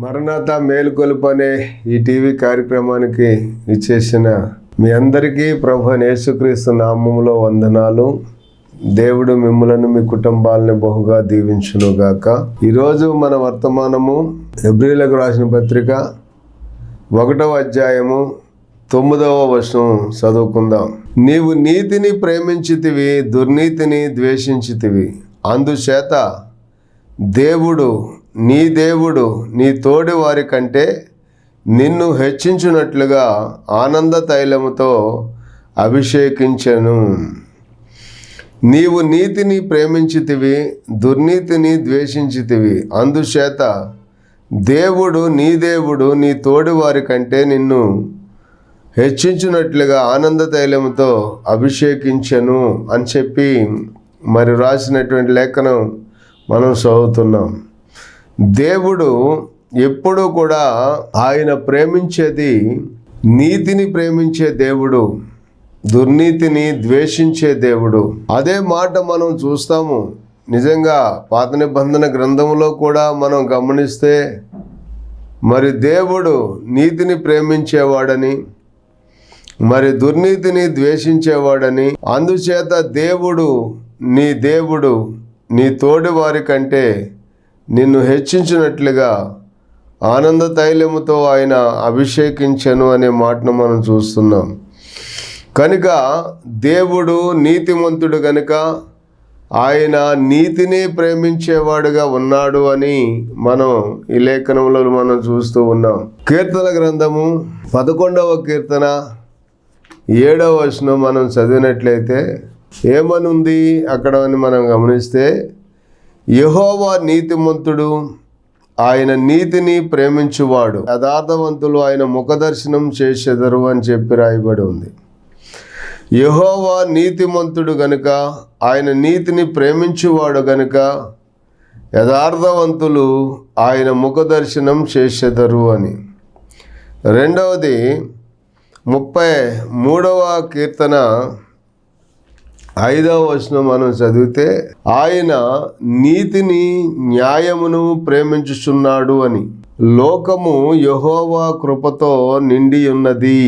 మరణాత మేలుకొలుపు అనే ఈ టీవీ కార్యక్రమానికి ఇచ్చేసిన మీ అందరికీ ప్రభు యేసుక్రీస్తు నామములో వందనాలు. దేవుడు మిమ్ములను మీ కుటుంబాలను బహుగా దీవించునుగాక. ఈరోజు మన వర్తమానము హెబ్రీయులకు రాసిన పత్రిక 1వ అధ్యాయము 9వ వచనం చదువుకుందాం. నీవు నీతిని ప్రేమించితివి, దుర్నీతిని ద్వేషించితివి, అందుచేత దేవుడు నీ తోడి వారి కంటే నిన్ను హెచ్చించున్నట్లుగా ఆనంద తైలముతో అభిషేకించెను. నీవు నీతిని ప్రేమించితివి, దుర్నీతిని ద్వేషించితివి, అందుచేత దేవుడు నీ తోడి వారి కంటే నిన్ను హెచ్చించున్నట్లుగా ఆనంద తైలముతో అభిషేకించెను అని చెప్పి మరి రాసినటువంటి లేఖనం మనం చదువుతున్నాం. దేవుడు ఎప్పుడూ కూడా ఆయన ప్రేమించేది నీతిని ప్రేమించే దేవుడు, దుర్నీతిని ద్వేషించే దేవుడు. అదే మాట మనం చూస్తాము. నిజంగా పాత నిబంధన గ్రంథంలో కూడా మనం గమనిస్తే మరి దేవుడు నీతిని ప్రేమించేవాడని, మరి దుర్నీతిని ద్వేషించేవాడని, అందుచేత దేవుడు నీ తోడి వారి కంటే నిన్ను హెచ్చించినట్లుగా ఆనంద తైలముతో ఆయన అభిషేకించెను అనే మాటను మనం చూస్తున్నాం. కనుక దేవుడు నీతిమంతుడు కనుక ఆయన నీతిని ప్రేమించేవాడుగా ఉన్నాడు అని మనం ఈ లేఖనంలో మనం చూస్తూ ఉన్నాం. కీర్తన గ్రంథము 11వ కీర్తన 7వ వచనం మనం చదివినట్లయితే ఏమనుంది అక్కడ అని మనం గమనిస్తే, యెహోవా నీతిమంతుడు, ఆయన నీతిని ప్రేమించువాడు, యథార్థవంతులు ఆయన ముఖదర్శనం చేసెదరు అని చెప్పి రాయబడి ఉంది. యెహోవా నీతిమంతుడు గనుక, ఆయన నీతిని ప్రేమించువాడు గనుక యథార్థవంతులు ఆయన ముఖదర్శనం చేసెదరు అని. రెండవది 33వ కీర్తన 5వ వచనం మనం చదివితే, ఆయన నీతిని న్యాయమును ప్రేమించుచున్నాడు అని. లోకము యెహోవా కృపతో నిండి ఉన్నది.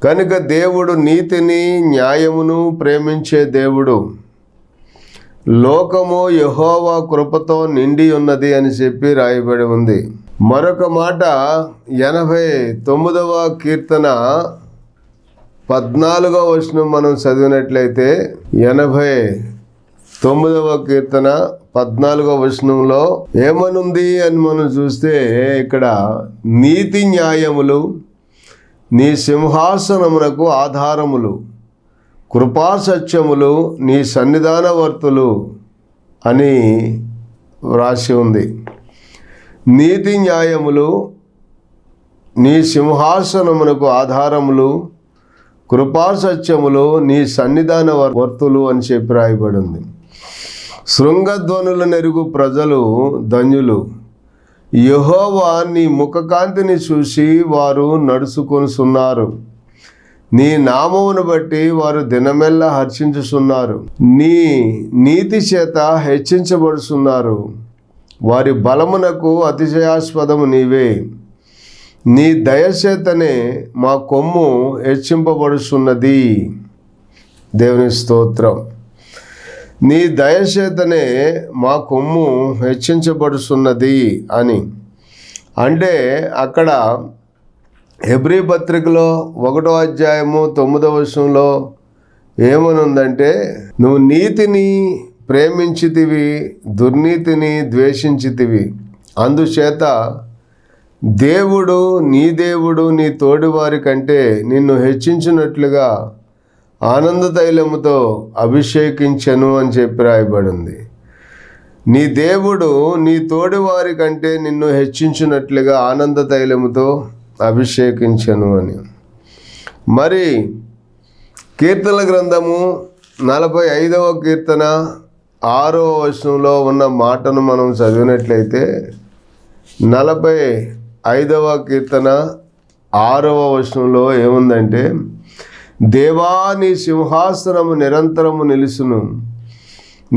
కనుక దేవుడు నీతిని న్యాయమును ప్రేమించే దేవుడు. లోకము యెహోవా కృపతో నిండి ఉన్నది అని చెప్పి రాయబడి ఉంది. మరొక మాట 89వ కీర్తన 14వ వచనం మనం చదివినట్లయితే, 89వ కీర్తన 14వ వచనంలో ఏమనుంది అని మనం చూస్తే, ఇక్కడ నీతి న్యాయములు నీ సింహాసనమునకు ఆధారములు, కృపా సత్యములు నీ సన్నిధానవర్తులు అని వ్రాసి ఉంది. నీతి న్యాయములు నీ సింహాసనమునకు ఆధారములు, కృపా సత్యములు నీ సన్నిధాన వర్తులు అని చెప్పి రాయబడి ఉంది. శృంగధ్వనుల నెరుగు ప్రజలు ధన్యులు, యెహోవా నీ ముఖకాంతిని చూసి వారు నడుచుకొనుచున్నారు. నీ నామమును బట్టి వారు దినమెల్లా హర్షించుచున్నారు. నీ నీతి చేత హెచ్చించబడుచున్నారు. వారి బలమునకు అతిశయాస్పదము నీవే. నీ దయచేతనే మా కొమ్ము హెచ్చింపబడుచున్నది. దేవుని స్తోత్రం. నీ దయచేతనే మా కొమ్ము హెచ్చించబడుచున్నది అని. అంటే అక్కడ హెబ్రీ పత్రికలో 1వ అధ్యాయము 9వ వచనంలో ఏమనుందంటే, నువ్వు నీతిని ప్రేమించితివి, దుర్నీతిని ద్వేషించితివి, అందుచేత దేవుడు నీ తోడివారి కంటే నిన్ను హెచ్చించినట్లుగా ఆనంద తైలముతో అభిషేకించెను అని చెప్పి రాయబడింది. నీ దేవుడు నీ తోడివారి కంటే నిన్ను హెచ్చించినట్లుగా ఆనంద తైలముతో అభిషేకించెను అని. మరి కీర్తన గ్రంథము 45వ కీర్తన 6వ వచనంలో ఉన్న మాటను మనం చదివినట్లయితే, 45వ కీర్తన 6వ వచనంలో ఏముందంటే, దేవా నీ సింహాసనము నిరంతరము నిలుసును,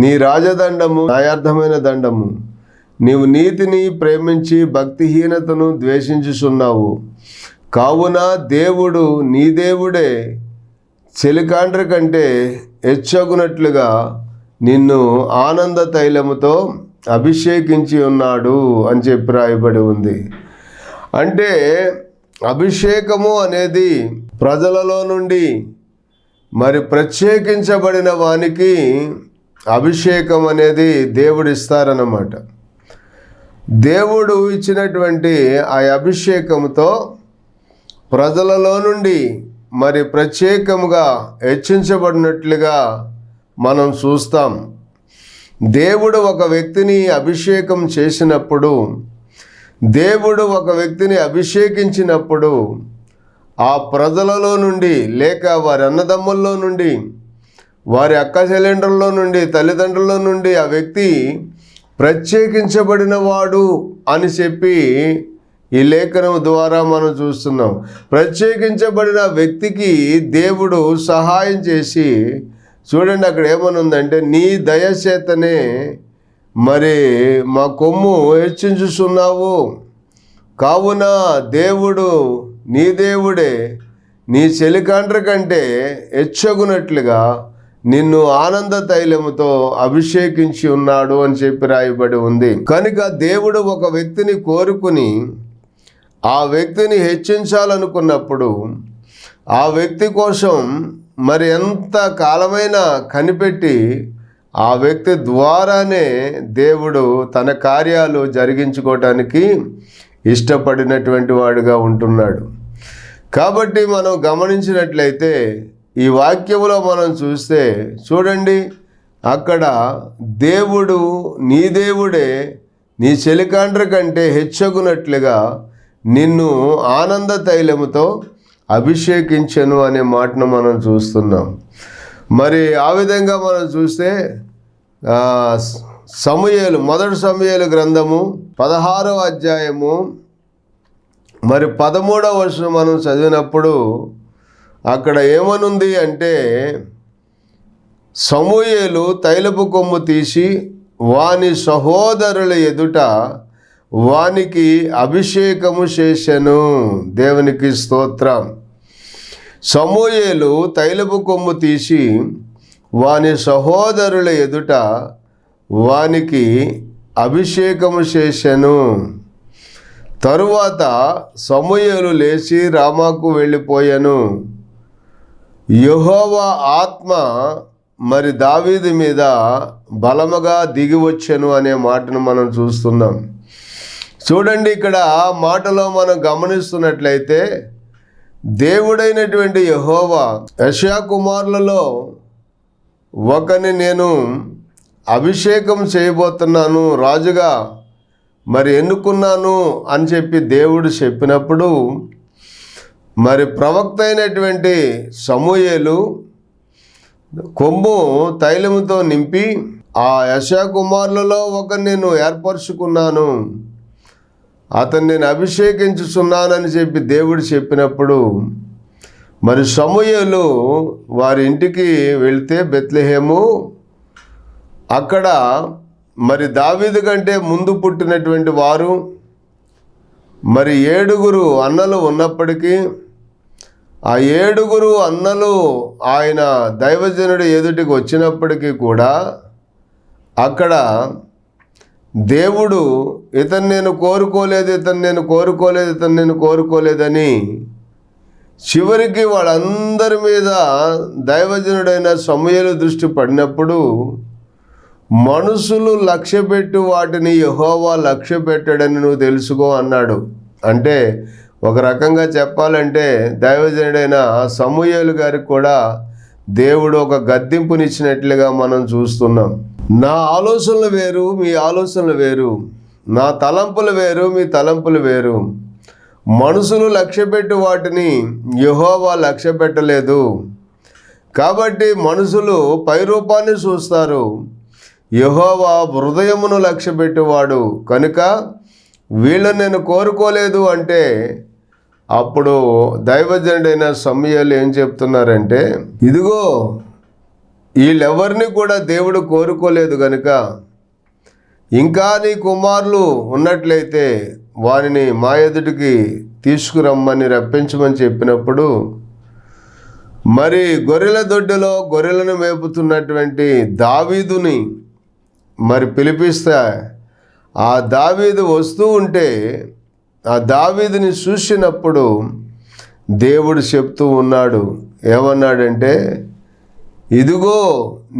నీ రాజదండము న్యాయార్థమైన దండము, నీవు నీతిని ప్రేమించి భక్తిహీనతను ద్వేషించుచున్నావు. కావున దేవుడు నీ దేవుడే చెలికాండ్ర కంటే హెచ్చగునట్లుగా నిన్ను ఆనంద తైలముతో అభిషేకించి ఉన్నాడు అని చెప్పి రాయబడి ఉంది. అంటే అభిషేకము అనేది ప్రజలలో నుండి మరి ప్రత్యేకించబడిన వానికి అభిషేకం అనేది దేవుడు ఇస్తారన్నమాట. దేవుడు ఇచ్చినటువంటి ఆ అభిషేకంతో ప్రజలలో నుండి మరి ప్రత్యేకముగా హెచ్చించబడినట్లుగా మనం చూస్తాం. దేవుడు ఒక వ్యక్తిని అభిషేకం చేసినప్పుడు, దేవుడు ఒక వ్యక్తిని అభిషేకించినప్పుడు ఆ ప్రజలలో నుండి లేక వారి అన్నదమ్ముల్లో నుండి, వారి అక్క చెల్లెండ్రుల్లో నుండి, తల్లిదండ్రుల నుండి ఆ వ్యక్తి ప్రత్యేకించబడిన వాడు అని చెప్పి ఈ లేఖనం ద్వారా మనం చూస్తున్నాం. ప్రత్యేకించబడిన వ్యక్తికి దేవుడు సహాయం చేసి, చూడండి అక్కడ ఏమనుందంటే, నీ దయచేతనే మరి మా కొమ్ము హెచ్చించుచున్నావు. కావున దేవుడు నీ దేవుడే నీ చెలికాండ్ర కంటే హెచ్చగునట్లుగా నిన్ను ఆనంద తైలముతో అభిషేకించి ఉన్నాడు అని చెప్పి రాయబడి ఉంది. కనుక దేవుడు ఒక వ్యక్తిని కోరుకుని ఆ వ్యక్తిని హెచ్చించాలనుకున్నప్పుడు ఆ వ్యక్తి కోసం మరి ఎంత కాలమైనా కనిపెట్టి ఆ వ్యక్తి ద్వారానే దేవుడు తన కార్యాలు జరిగించుకోవటానికి ఇష్టపడినటువంటి వాడుగా ఉంటున్నాడు. కాబట్టి మనం గమనించినట్లయితే ఈ వాక్యంలో మనం చూస్తే చూడండి, అక్కడ దేవుడు నీ దేవుడే నీ చెలికాండ్ర కంటే హెచ్చగునట్లుగా నిన్ను ఆనంద తైలముతో అభిషేకించెను అనే మాటను మనం చూస్తున్నాం. మరి ఆ విధంగా మనం చూస్తే సమూయేలు, మొదటి సమూయేలు గ్రంథము 16వ అధ్యాయము మరి 13వ వచనం మనం చదివినప్పుడు అక్కడ ఏమనుంది అంటే, సమూయేలు తైలపు కొమ్ము తీసి వాని సహోదరుల ఎదుట వానికి అభిషేకము చేసెను. దేవునికి స్తోత్రం. సమూయేలు తైలపు కొమ్ము తీసి వాని సహోదరుల ఎదుట వానికి అభిషేకము చేసెను. తరువాత సమూయేలు లేచి రామాకు వెళ్ళిపోయాను. యెహోవా ఆత్మ మరి దావీదు మీద బలముగా దిగి వచ్చెను అనే మాటను మనం చూస్తున్నాం. చూడండి, ఇక్కడ మాటలో మనం గమనిస్తున్నట్లయితే దేవుడైనటువంటి యెహోవా యెషయా కుమారులలో ఒకని నేను అభిషేకం చేయబోతున్నాను, రాజుగా మరి ఎన్నుకున్నాను అని చెప్పి దేవుడు చెప్పినప్పుడు మరి ప్రవక్త అయినటువంటి సమూయేలు కొమ్ము తైలముతో నింపి ఆ యెషయా కుమారులలో ఒకరిని నేను ఏర్పరచుకున్నాను, అతన్ని నేను అభిషేకించుచున్నానని చెప్పి దేవుడు చెప్పినప్పుడు మరి సమూయేలు వారి ఇంటికి వెళ్తే బెత్లెహేము, అక్కడ మరి దావీదు కంటే ముందు పుట్టినటువంటి వారు మరి 7 అన్నలు ఉన్నప్పటికీ ఆ 7 అన్నలు ఆయన దైవజనుడు ఎదుటికి వచ్చినప్పటికీ కూడా అక్కడ దేవుడు ఇతను నేను కోరుకోలేదని చివరికి వాళ్ళందరి మీద దైవజనుడైన సమూయేలు దృష్టి పడినప్పుడు, మనుషులు లక్ష్యపెట్టు వాటిని యెహోవా లక్ష్య పెట్టడని నువ్వు తెలుసుకో అన్నాడు. అంటే ఒక రకంగా చెప్పాలంటే దైవజనుడైన సమూయేలు గారికి కూడా దేవుడు ఒక గద్దింపునిచ్చినట్లుగా మనం చూస్తున్నాం. నా ఆలోచనలు వేరు, మీ ఆలోచనలు వేరు. నా తలంపులు వేరు, మీ తలంపులు వేరు. మనుషులు లక్ష్యపెట్టు వాటిని యెహోవా లక్ష్య పెట్టలేదు. కాబట్టి మనుషులు పైరూపాన్ని చూస్తారు, యెహోవా హృదయమును లక్ష్యపెట్టువాడు. కనుక వీళ్ళని నేను కోరుకోలేదు అంటే అప్పుడు దైవజనుడైన సమూయేలు ఏం చెప్తున్నారంటే, ఇదిగో వీళ్ళెవరిని కూడా దేవుడు కోరుకోలేదు కనుక ఇంకా నీ కుమారులు ఉన్నట్లయితే వారిని మా ఎదుటికి తీసుకురమ్మని రప్పించమని చెప్పినప్పుడు మరి గొర్రెల దొడ్డిలో గొర్రెలను మేపుతున్నటువంటి దావీదుని మరి పిలిపిస్తే ఆ దావీదు వస్తూ ఉంటే ఆ దావీదుని చూసినప్పుడు దేవుడు చెప్తూ ఉన్నాడు, ఏమన్నాడంటే, ఇదిగో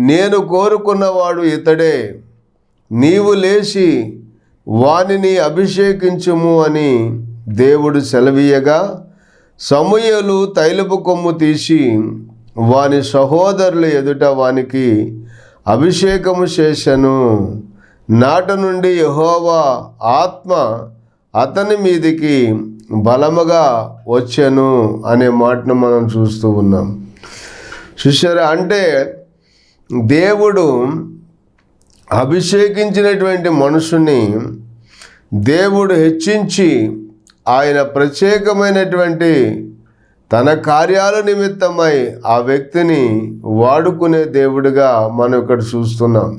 నేను కోరుకున్నవాడు ఇతడే, నీవు లేచి వానిని అభిషేకించుము అని దేవుడు సెలవీయగా సమూయేలు తైలపు కొమ్ము తీసి వాని సహోదరుల ఎదుట వానికి అభిషేకము చేసెను. నాట నుండి యెహోవా ఆత్మ అతని మీదికి బలముగా వచ్చెను అనే మాటను మనం చూస్తూ ఉన్నాం. చూశారా? అంటే దేవుడు అభిషేకించినటువంటి మనుషుని దేవుడు హెచ్చించి ఆయన ప్రత్యేకమైనటువంటి తన కార్యాల నిమిత్తమై ఆ వ్యక్తిని వాడుకునే దేవుడిగా మనం ఇక్కడ చూస్తున్నాం.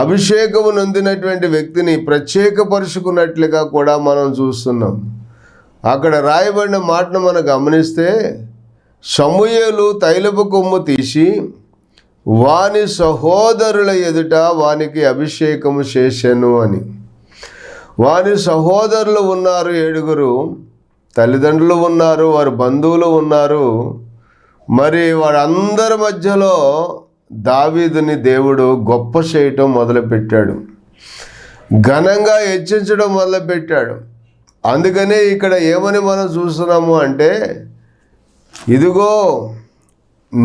అభిషేకము నొందినటువంటి వ్యక్తిని ప్రత్యేకపరుచుకున్నట్లుగా కూడా మనం చూస్తున్నాం. అక్కడ రాయబడిన మాటను మనం గమనిస్తే సమూయేలు తైలపు కొమ్ము తీసి వాని సహోదరుల ఎదుట వానికి అభిషేకము చేసెను అని. వాని సహోదరులు ఉన్నారు 7, తల్లిదండ్రులు ఉన్నారు, వారి బంధువులు ఉన్నారు. మరి వారందరి మధ్యలో దావీదుని దేవుడు గొప్ప చేయటం మొదలుపెట్టాడు, ఘనంగా హెచ్చించడం మొదలుపెట్టాడు. అందుకనే ఇక్కడ ఏమని మనం చూస్తున్నాము అంటే, ఇదిగో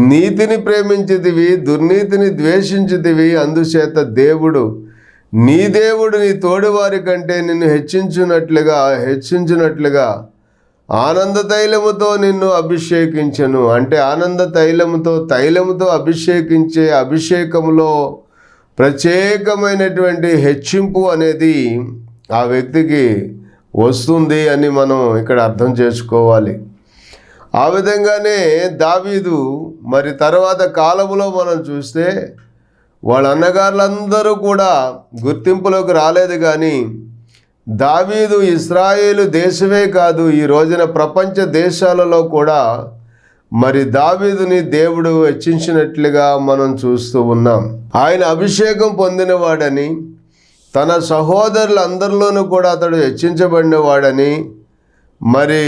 నీతిని ప్రేమించితివి, దుర్నీతిని ద్వేషించితివి, అందుచేత దేవుడు నీ తోడివారి కంటే నిన్ను హెచ్చించినట్లుగా ఆనంద తైలముతో నిన్ను అభిషేకించెను. అంటే ఆనంద తైలముతో అభిషేకించే అభిషేకములో ప్రత్యేకమైనటువంటి హెచ్చింపు అనేది ఆ వ్యక్తికి వస్తుంది అని మనం ఇక్కడ అర్థం చేసుకోవాలి. ఆ విధంగానే దావీదు మరి తర్వాత కాలములో మనం చూస్తే వాళ్ళ అన్నగారులందరూ కూడా గుర్తింపులోకి రాలేదు. కానీ దావీదు ఇశ్రాయేలు దేశమే కాదు, ఈ రోజున ప్రపంచ దేశాలలో కూడా మరి దావీదుని దేవుడు హెచ్చించినట్లుగా మనం చూస్తూ ఉన్నాం. ఆయన అభిషేకం పొందినవాడని, తన సహోదరులందరిలోనూ కూడా అతడు హెచ్చించబడినవాడని, మరి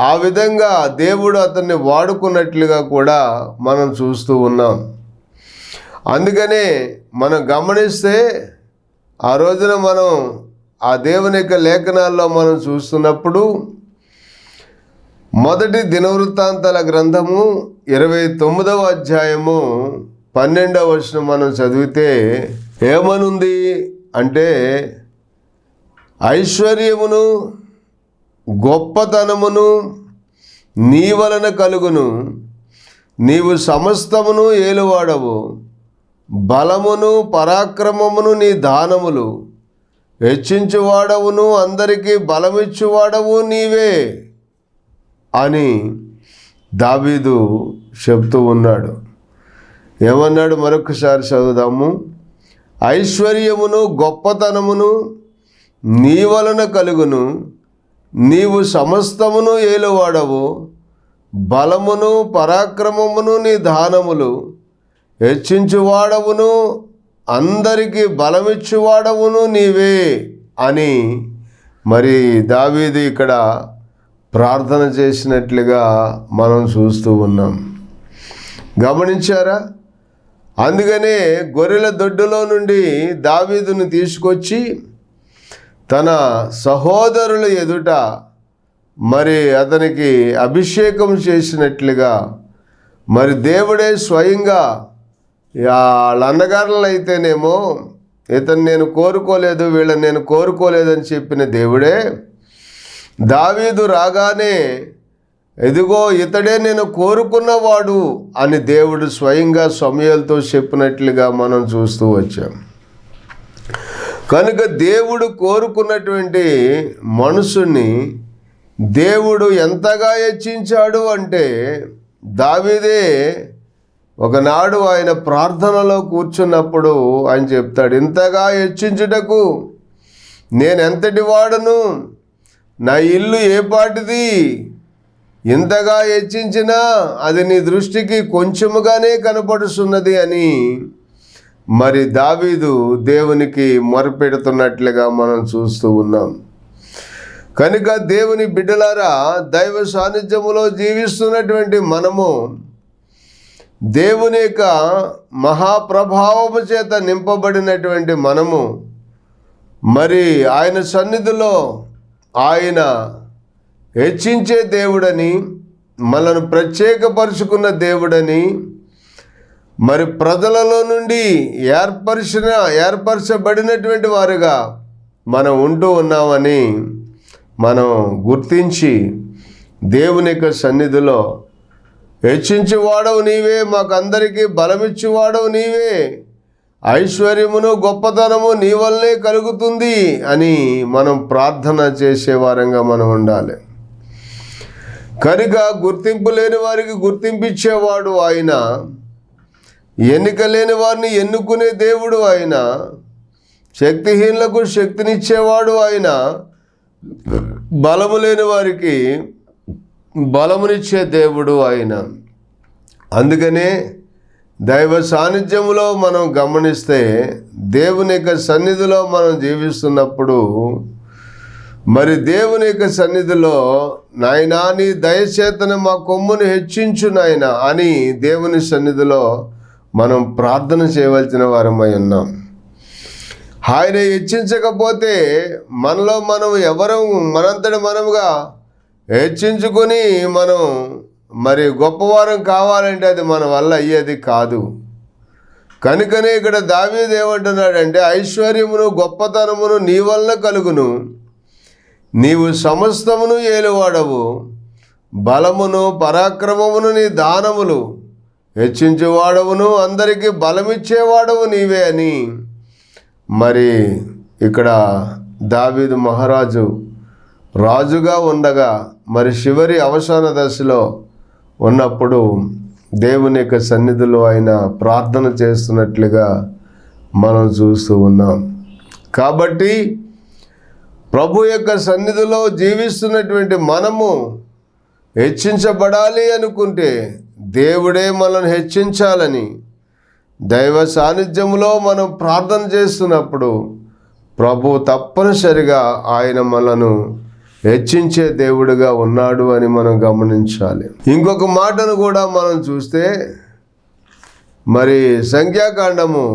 ఆ విధంగా దేవుడు అతన్ని వాడుకున్నట్లుగా కూడా మనం చూస్తూ ఉన్నాం. అందుకనే మనం గమనిస్తే ఆ రోజున మనం ఆ దేవుని యొక్క లేఖనాల్లో మనం చూస్తున్నప్పుడు మొదటి దినవృత్తాంతాల గ్రంథము 29వ అధ్యాయము 12వ వచనం మనం చదివితే ఏమనుంది అంటే, ఐశ్వర్యమును గొప్పతనమును నీ వలన కలుగును, నీవు సమస్తమును ఏలువాడవు, బలమును పరాక్రమమును నీ దానములు, హెచ్చించువాడవును అందరికీ బలమిచ్చువాడవు నీవే అని దావీదు చెప్తూ ఉన్నాడు. ఏమన్నాడు మరొకసారి చదువుదాము. ఐశ్వర్యమును గొప్పతనమును నీ వలన కలుగును, నీవు సమస్తమును ఏలువాడవు, బలమును పరాక్రమమును నీ దానములు, హెచ్చించువాడవును అందరికీ బలమిచ్చువాడవును నీవే అని మరి దావీదు ఇక్కడ ప్రార్థన చేసినట్లుగా మనం చూస్తూ ఉన్నాం. గమనించారా? అందుకనే గొర్రెల దొడ్డులో నుండి దావీదును తీసుకొచ్చి తన సహోదరుల ఎదుట మరి అతనికి అభిషేకం చేసినట్లుగా మరి దేవుడే స్వయంగా వాళ్ళ అన్నగారులు అయితేనేమో ఇతను నేను కోరుకోలేదు, వీళ్ళని నేను కోరుకోలేదని చెప్పిన దేవుడే దావీదు రాగానే ఇదిగో ఇతడే నేను కోరుకున్నవాడు అని దేవుడు స్వయంగా సమూయేలుతో చెప్పినట్లుగా మనం చూస్తూ వచ్చాం. కనుక దేవుడు కోరుకున్నటువంటి మనుషుని దేవుడు ఎంతగా హెచ్చించాడు అంటే, దావీదే ఒకనాడు ఆయన ప్రార్థనలో కూర్చున్నప్పుడు ఆయన చెప్తాడు, ఇంతగా హెచ్చించుటకు నేనెంతటి వాడును, నా ఇల్లు ఏ పాటిది, ఇంతగా హెచ్చించినా అది నీ దృష్టికి కొంచెముగానే కనపడుతున్నది అని మరి దావీదు దేవునికి మొరపెడుతున్నట్లుగా మనం చూస్తూ ఉన్నాం. కనుక దేవుని బిడ్డలారా, దైవ సాన్నిధ్యములో జీవిస్తున్నటువంటి మనము దేవుని యొక్క మహాప్రభావము చేత నింపబడినటువంటి మనము మరి ఆయన సన్నిధిలో ఆయన హెచ్చించే దేవుడని, మనను ప్రత్యేకపరుచుకున్న దేవుడని, మరి ప్రజలలో నుండి ఏర్పరచబడినటువంటి వారుగా మనం ఉంటూ ఉన్నామని మనం గుర్తించి దేవుని యొక్క సన్నిధిలో హెచ్చించేవాడవు నీవే, మాకందరికీ బలమిచ్చేవాడవు నీవే, ఐశ్వర్యమును గొప్పతనము నీ వల్లే కలుగుతుంది అని మనం ప్రార్థన చేసే వారంగా మనం ఉండాలి. కనుక గుర్తింపు లేని వారికి గుర్తింపిచ్చేవాడు ఆయన, ఎన్నిక లేని వారిని ఎన్నుకునే దేవుడు ఆయన, శక్తిహీనులకు శక్తినిచ్చేవాడు ఆయన, బలము లేని వారికి బలమునిచ్చే దేవుడు ఆయన. అందుకనే దైవ సాన్నిధ్యములో మనం గమనిస్తే, దేవుని యొక్క సన్నిధిలో మనం జీవిస్తున్నప్పుడు మరి దేవుని యొక్క సన్నిధిలో నాయనా నీ దయచేతన మా కొమ్మును హెచ్చించు నాయన అని దేవుని సన్నిధిలో మనం ప్రార్థన చేయవలసిన వారమై ఉన్నాం. ఆయన హెచ్చించకపోతే మనలో మనం మనంతటి మనముగా హెచ్చించుకొని మనం మరి గొప్పవారం కావాలంటే అది మన వల్ల అయ్యేది కాదు. కనుకనే ఇక్కడ దావీదు ఏమంటున్నాడంటే, ఐశ్వర్యమును గొప్పతనమును నీ వల్ల కలుగును, నీవు సమస్తమును ఏలువాడవు, బలమును పరాక్రమమును నీ దానములు, హెచ్చించేవాడవును అందరికీ బలమిచ్చేవాడవు నీవే అని మరి ఇక్కడ దావీదు మహారాజు రాజుగా ఉండగా మరి చివరి అవసాన దశలో ఉన్నప్పుడు దేవుని యొక్క సన్నిధిలో ఆయన ప్రార్థన చేస్తున్నట్లుగా మనం చూస్తూ ఉన్నాం. కాబట్టి ప్రభు యొక్క సన్నిధిలో జీవిస్తున్నటువంటి మనము హెచ్చించబడాలి అనుకుంటే దేవుడే మనల్ని హెచ్చించాలని దైవ సాన్నిధ్యంలో మనం ప్రార్థన చేస్తున్నప్పుడు ప్రభు తప్పనిసరిగా ఆయన మనను హెచ్చించే దేవుడుగా ఉన్నాడు అని మనం గమనించాలి. ఇంకొక మాటను కూడా మనం చూస్తే మరి సంఖ్యాకాండము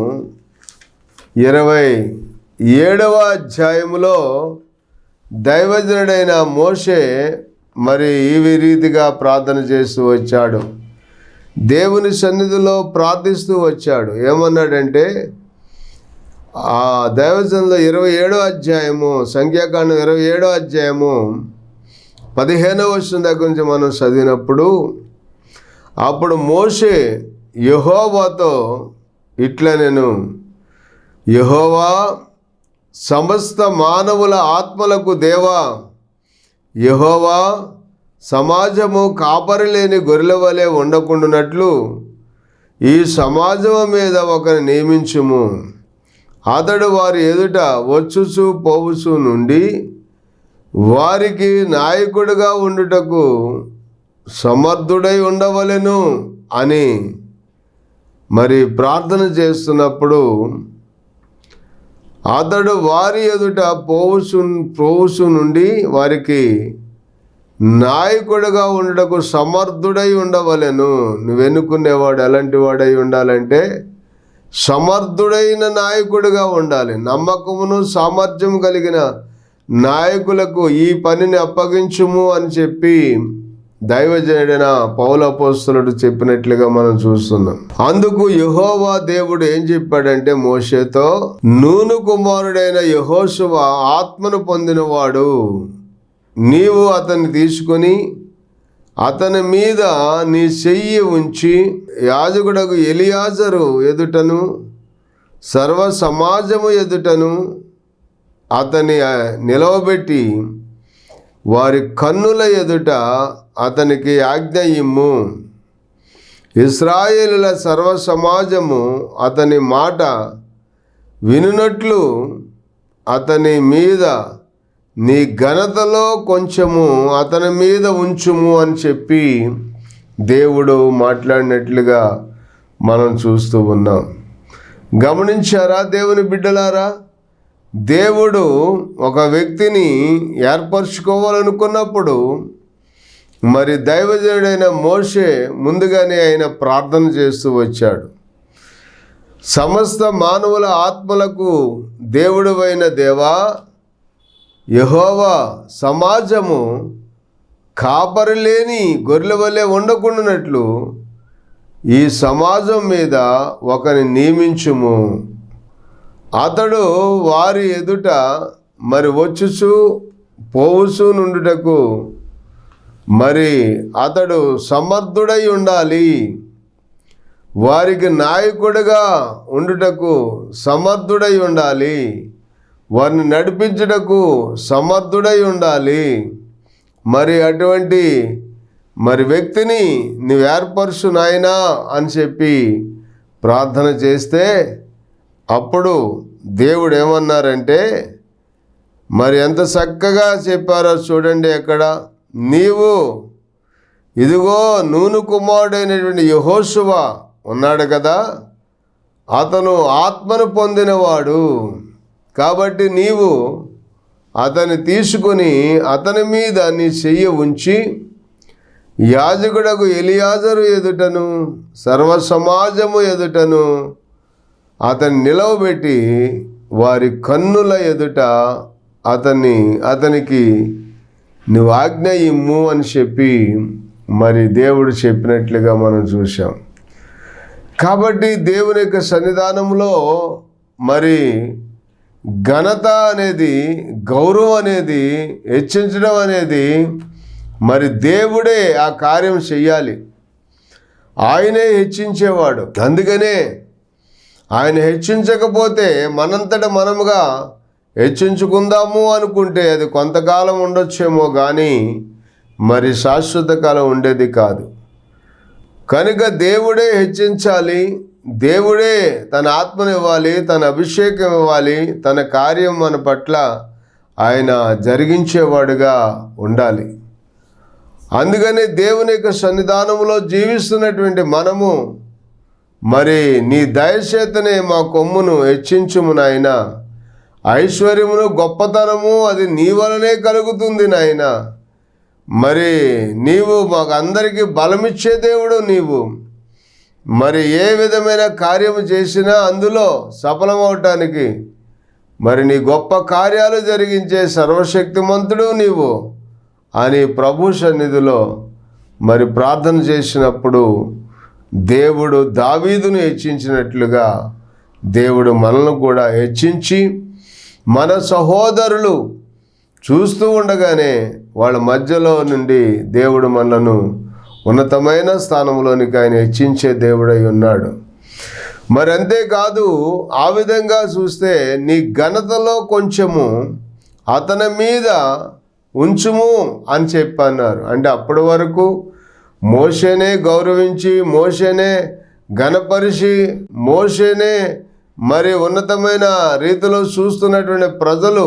27వ అధ్యాయములో దైవజనుడైన మోషే మరి ఈ రీతిగా ప్రార్థన చేస్తూ వచ్చాడు, దేవుని సన్నిధిలో ప్రార్థిస్తూ వచ్చాడు. ఏమన్నాడంటే, ఆ దైవజనుల 27వ అధ్యాయము, సంఖ్యాకాండం 27వ అధ్యాయము 15వ వచనం దగ్గర నుంచి మనం చదివినప్పుడు, అప్పుడు మోషే యెహోవాతో ఇట్లా, నేను యెహోవా సమస్త మానవుల ఆత్మలకు దేవా, యెహోవా సమాజము కాపరి లేని గొర్రెల వలె ఉండకుండానట్లు ఈ సమాజము మీద ఒకరిని నియమించుము, అతడు వారి ఎదుట వచ్చుచు పోవుచు నుండి వారికి నాయకుడిగా ఉండుటకు సమర్థుడై ఉండవలెను అని మరి ప్రార్థన చేస్తున్నప్పుడు, అతడు వారి ఎదుట పోవుచు నుండి వారికి నాయకుడిగా ఉండుటకు సమర్థుడై ఉండవలెను. నువ్వెన్నుకునేవాడు ఎలాంటి వాడై ఉండాలంటే సమర్థుడైన నాయకుడిగా ఉండాలి. నమ్మకమును సామర్థ్యం కలిగిన నాయకులకు ఈ పనిని అప్పగించుము అని చెప్పి దైవజనుడైన పౌలు అపోస్తలుడు చెప్పినట్లుగా మనం చూస్తున్నాం. అందుకు యెహోవా దేవుడు ఏం చెప్పాడంటే మోషేతో, నూను కుమారుడైన యెహోషువ ఆత్మను పొందినవాడు, నీవు అతన్ని తీసుకొని అతని మీద నీ చెయ్యి ఉంచి యాజకుడకు ఎలియాజరు ఎదుటను సర్వ సమాజము ఎదుటను అతని నిలవబెట్టి వారి కన్నుల ఎదుట అతనికి ఆజ్ఞ ఇమ్ము. ఇశ్రాయేలుల సర్వ సమాజము అతని మాట వినునట్లు అతని మీద నీ ఘనతలో కొంచెము అతని మీద ఉంచుము అని చెప్పి దేవుడు మాట్లాడినట్లుగా మనం చూస్తూ ఉన్నాం. గమనించారా దేవుని బిడ్డలారా? దేవుడు ఒక వ్యక్తిని ఏర్పరచుకోవాలనుకున్నప్పుడు మరి దైవజనుడైన మోషే ముందుగానే ఆయన ప్రార్థన చేస్తూ వచ్చాడు. సమస్త మానవుల ఆత్మలకు దేవుడువైన దేవా, యెహోవా సమాజము కాపరి లేని గొర్రెల వలె ఉండకుండానట్లు ఈ సమాజం మీద ఒకరిని నియమించుము. అతడు వారి ఎదుట మరి వచ్చుచు పోవుచు నుండుటకు మరి అతడు సమర్థుడై ఉండాలి. వారికి నాయకుడిగా ఉండుటకు సమర్థుడై ఉండాలి. వారిని నడిపించుటకు సమర్థుడై ఉండాలి. మరి అటువంటి మరి వ్యక్తిని నువ్వు ఏర్పరచు నాయనా అని చెప్పి ప్రార్థన చేస్తే అప్పుడు దేవుడు ఏమన్నారంటే మరి ఎంత చక్కగా చెప్పారో చూడండి. అక్కడ నీవు ఇదిగో నూను కుమారుడైనటువంటి యెహోషువ ఉన్నాడు కదా, అతను ఆత్మను పొందినవాడు కాబట్టి నీవు అతన్ని తీసుకుని అతని మీద నీ చెయ్యి ఉంచి యాజకుడకు ఎలియాజరు ఎదుటను సర్వ సమాజము ఎదుటను అతన్ని నిలవబెట్టి వారి కన్నుల ఎదుట అతనికి నువ్వు ఆజ్ఞ ఇమ్ము అని చెప్పి మరి దేవుడు చెప్పినట్లుగా మనం చూసాం. కాబట్టి దేవుని యొక్క సన్నిధానంలో మరి ఘనత అనేది, గౌరవం అనేది, హెచ్చించడం అనేది మరి దేవుడే ఆ కార్యం చెయ్యాలి. ఆయనే హెచ్చించేవాడు. అందుకనే ఆయన హెచ్చించకపోతే మనంతట మనముగా హెచ్చించుకుందాము అనుకుంటే అది కొంతకాలం ఉండొచ్చేమో కానీ మరి శాశ్వత కాలం ఉండేది కాదు. కనుక దేవుడే హెచ్చించాలి. దేవుడే తన ఆత్మను ఇవ్వాలి, తన అభిషేకం ఇవ్వాలి, తన కార్యం మన పట్ల ఆయన జరిగించేవాడుగా ఉండాలి. అందుకని దేవుని యొక్క సన్నిధానంలో జీవిస్తున్నటువంటి మనము మరి నీ దయచేతనే మా కొమ్మును హెచ్చించుము నాయన. ఐశ్వర్యమును గొప్పతనము అది నీ వలనే కలుగుతుంది నాయన. మరి నీవు మాకు అందరికీ బలమిచ్చే దేవుడు నీవు. మరి ఏ విధమైన కార్యము చేసినా అందులో సఫలమవటానికి మరి నీ గొప్ప కార్యాలు జరిగించే సర్వశక్తిమంతుడు నీవు అని ప్రభు సన్నిధిలో మరి ప్రార్థన చేసినప్పుడు దేవుడు దావీదును హెచ్చించినట్లుగా దేవుడు మనల్ని కూడా హెచ్చించి మన సహోదరులు చూస్తూ ఉండగానే వాళ్ళ మధ్యలో నుండి దేవుడు మనలను ఉన్నతమైన స్థానంలోనికి ఆయన హెచ్చించే దేవుడై ఉన్నాడు. మరి అంతేకాదు, ఆ విధంగా చూస్తే నీ ఘనతలో కొంచెము అతని మీద ఉంచుము అని చెప్పన్నారు. అంటే అప్పటి వరకు మోషేనే గౌరవించి, మోషేనే ఘనపరిచి, మోషేనే మరి ఉన్నతమైన రీతిలో చూస్తున్నటువంటి ప్రజలు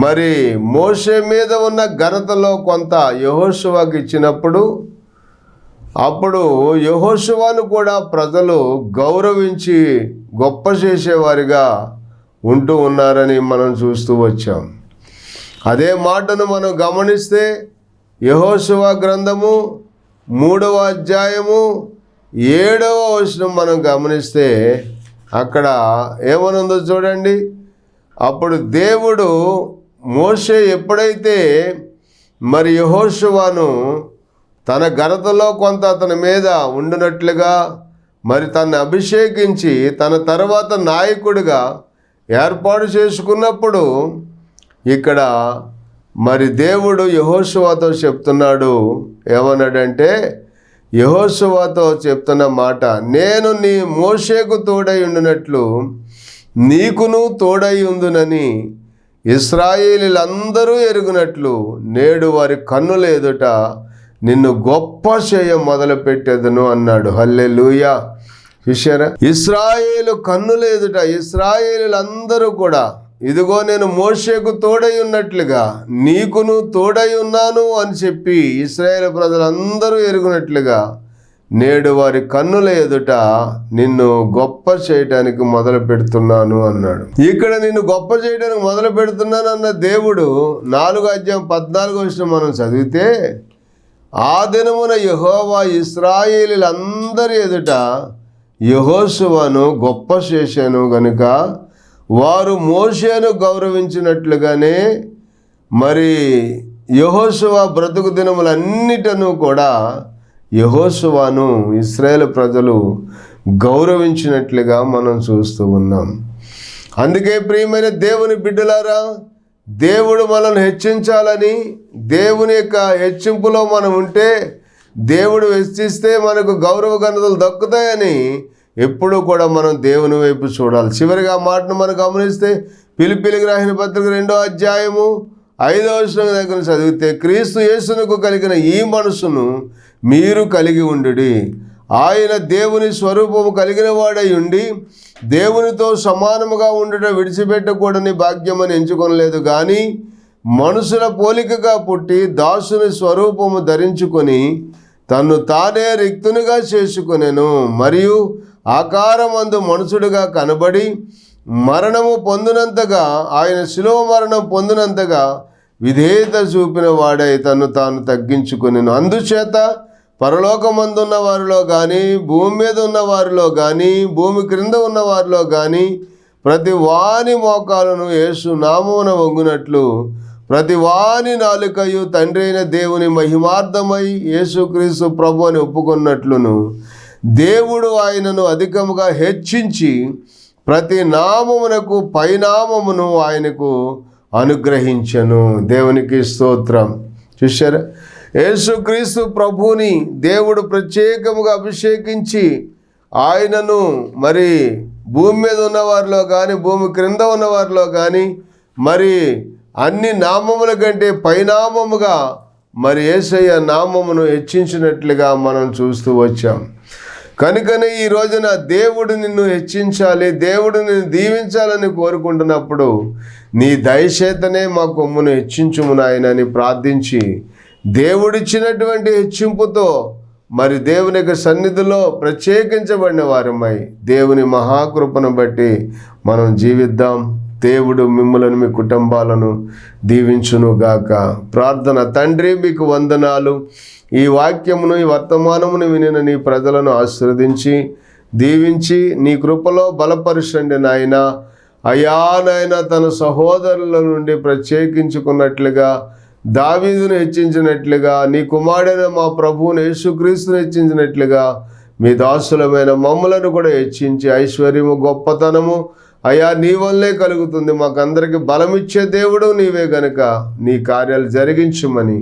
మరి మోషే మీద ఉన్న ఘనతలో కొంత యెహోషువకి ఇచ్చినప్పుడు అప్పుడు యెహోషువను కూడా ప్రజలు గౌరవించి గొప్ప చేసేవారిగా ఉంటూ ఉన్నారని మనం చూస్తూ వచ్చాం. అదే మాటను మనం గమనిస్తే యెహోషువ గ్రంథము 3వ అధ్యాయము 7వ వచనం మనం గమనిస్తే అక్కడ ఏమనుందో చూడండి. అప్పుడు దేవుడు మోషే ఎప్పుడైతే మరి యెహోషువను తన ఘనతలో కొంత అతని మీద ఉండునట్లుగా మరి తనను అభిషేకించి తన తర్వాత నాయకుడిగా ఏర్పాటు చేసుకున్నప్పుడు ఇక్కడ మరి దేవుడు యెహోషువతో చెప్తున్నాడు. ఏమన్నాడంటే, యెహోషువతో చెప్తున్న మాట, నేను నీ మోషేకు తోడై ఉండునట్లు నీకును తోడై ఉందునని ఇశ్రాయేలీలందరూ ఎరుగునట్లు నేడు వారి కన్నుల ఎదుట నిన్ను గొప్ప చేయ మొదలుపెట్టేదను అన్నాడు. హల్లెలూయా. చూశారా, ఇశ్రాయేలు కన్నుల ఎదుట ఇశ్రాయేలులందరూ కూడా ఇదిగో నేను మోషేకు తోడై ఉన్నట్లుగా నీకును తోడై ఉన్నాను అని చెప్పి ఇశ్రాయేలు ప్రజలందరూ ఎరుగునట్లుగా నేడు వారి కన్నుల ఎదుట నిన్ను గొప్ప చేయటానికి మొదలు పెడుతున్నాను అన్నాడు. ఇక్కడ నిన్ను గొప్ప చేయడానికి మొదలు పెడుతున్నాను అన్న దేవుడు 4:14 మనం చదివితే, ఆ దినమున యెహోవా ఇశ్రాయేలీలందరి ఎదుట యెహోషువను గొప్ప చేశాను గనుక వారు మోషేను గౌరవించినట్లుగానే మరి యెహోషువ బ్రతుకు దినములన్నిటను కూడా యెహోషువను ఇశ్రాయేలు ప్రజలు గౌరవించినట్లుగా మనం చూస్తూ ఉన్నాం. అందుకే ప్రియమైన దేవుని బిడ్డలారా, దేవుడు మనల్ని హెచ్చించాలని, దేవుని యొక్క హెచ్చింపులో మనం ఉంటే, దేవుడు హెచ్చిస్తే మనకు గౌరవ ఘనతలు దక్కుతాయని ఎప్పుడూ కూడా మనం దేవుని వైపు చూడాలి. చివరిగా ఆ మాటను మనం గమనిస్తే ఫిలిప్పీయులకు రాసిన పత్రిక 2వ అధ్యాయము 5వ వచనం దగ్గర చదివితే, క్రీస్తు యేసునకు కలిగిన ఈ మనసును మీరు కలిగి ఉండుడి. ఆయన దేవుని స్వరూపము కలిగిన వాడై ఉండి దేవునితో సమానముగా ఉండటం విడిచిపెట్టకూడని భాగ్యమని ఎంచుకొనలేదు, కానీ మనుషుల పోలికగా పుట్టి దాసుని స్వరూపము ధరించుకొని తన్ను తానే రిక్తునిగా చేసుకొనెను. మరియు ఆకారమందు మనుషుడిగా కనబడి మరణము పొందినంతగా, ఆయన శిలువ మరణం పొందినంతగా విధేయత చూపిన వాడై తన్ను తాను తగ్గించుకొనెను. అందుచేత పరలోకమందున్న వారిలో కానీ, భూమి మీద ఉన్న వారిలో కానీ, భూమి క్రింద ఉన్న వారిలో కానీ ప్రతి వాని మోకాలను యేసు నామమున వంగునట్లు, ప్రతి వాని నాలుకయు తండ్రి అయిన దేవుని మహిమార్థమై యేసుక్రీస్తు ప్రభు అని ఒప్పుకున్నట్లును దేవుడు ఆయనను అధికముగా హెచ్చించి ప్రతి నామమునకు పైనామమును ఆయనకు అనుగ్రహించెను. దేవునికి స్తోత్రం. చూశారా, యేసుక్రీస్తు ప్రభువుని దేవుడు ప్రత్యేకముగా అభిషేకించి ఆయనను మరి భూమి మీద ఉన్నవారిలో కానీ, భూమి క్రింద ఉన్నవారిలో కానీ మరి అన్ని నామముల కంటే పైనామముగా మరి యేసయ్య నామమును హెచ్చించినట్లుగా మనం చూస్తూ వచ్చాం. కనుకనే ఈ రోజున దేవుడు నిన్ను హెచ్చించాలి, దేవుడు నిన్ను దీవించాలని కోరుకుంటున్నప్పుడు నీ దయచేతనే మా కొమ్మును హెచ్చించుము నాయనని ప్రార్థించి దేవుడిచ్చినటువంటి హెచ్చింపుతో మరి దేవుని యొక్క సన్నిధిలో ప్రత్యేకించబడిన వారమై దేవుని మహాకృపను బట్టి మనం జీవిద్దాం. దేవుడు మిమ్మలను మీ కుటుంబాలను దీవించునుగాక. ప్రార్థన. తండ్రి, మీకు వందనాలు. ఈ వాక్యమును, ఈ వర్తమానమును వినిన నీ ప్రజలను ఆశీర్వదించి దీవించి నీ కృపలో బలపరచండి నాయన. అయా నాయన, తన సహోదరుల నుండి ప్రత్యేకించుకున్నట్లుగా, దావీదును హెచ్చించినట్లుగా, నీ కుమారుడైన మా ప్రభువును యేసుక్రీస్తును హెచ్చించినట్లుగా మీ దాసులమైన మమ్మలను కూడా హెచ్చించి ఐశ్వర్యము, గొప్పతనము అయా నీ వల్లే కలుగుతుంది. మాకందరికి బలమిచ్చే దేవుడు నీవే గనుక నీ కార్యాలు జరిగించుమని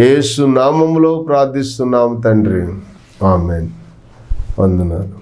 యేసు నామములో ప్రార్థిస్తున్నాము తండ్రి. ఆమేన్. వందనాలు.